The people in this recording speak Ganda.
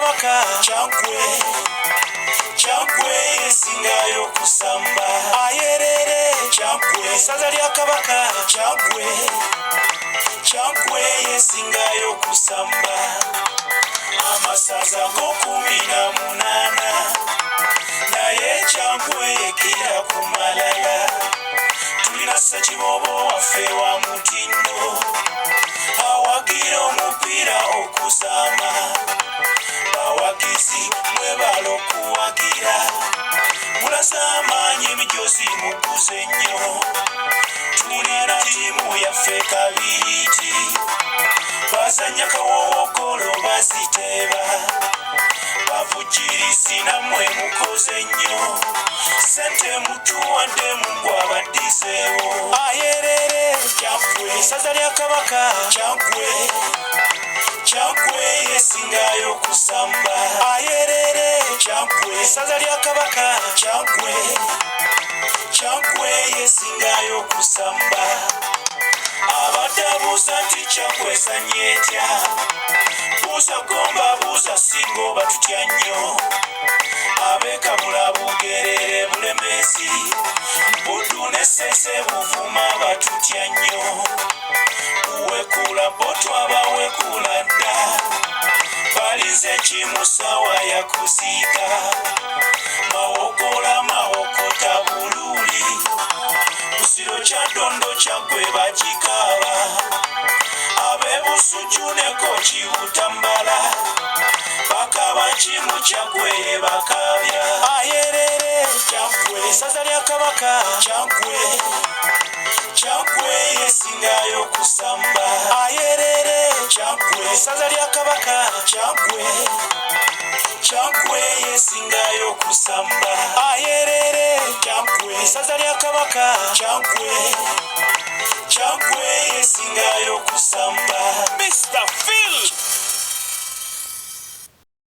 kabaka Kyaggwe yesingayo kusamba ayerere Kyaggwe saza lya kabaka Kyaggwe yesingayo kusamba amasaza go 18 naye Kyaggwe yekira kumalala tulina Ssekibobo waffe wa mutindo awagira omupiira okusama bawagizi mwebala okuwagira mulaze amaanyi emijosi mukuze nnyo tulina ttiimu yaffe Kabiriti bazanya kawookolo baziteeba bavujjirisi nammwe mukoze nnyo ssente mutuwadde mungwa baddiseewo ayerere Kyaggwe saza lya kabaka Kyaggwe yesingayo kusamba ayerere Kyaggwe saza lya kabaka Kyaggwe yesingayo kusamba abadde abuuza nti Kyaggwe esanye etya buuza gomba buuza singa oba tutya nnyo ab'ekabula bugerere bulemezi buddu ne Ssese buvuma batutya nnyo buwekula bo twabawekula dda balize kimusawa yakuziika mawogola mawokota bululi busiro kya ddondo Kyaggwe bagikaaba ab'ebusujju ne Koki Butambala bakaba kimu Kyaggwe bakabya ayerere Kyaggwe saza lya kabaka Kyaggwe yesingayo kusamba ayerere Kyaggwe saza lya kabaka Kyaggwe yesingayo kusamba ayerere Kyaggwe saza lya kabaka Kyaggwe yesingayo kusamba Mr.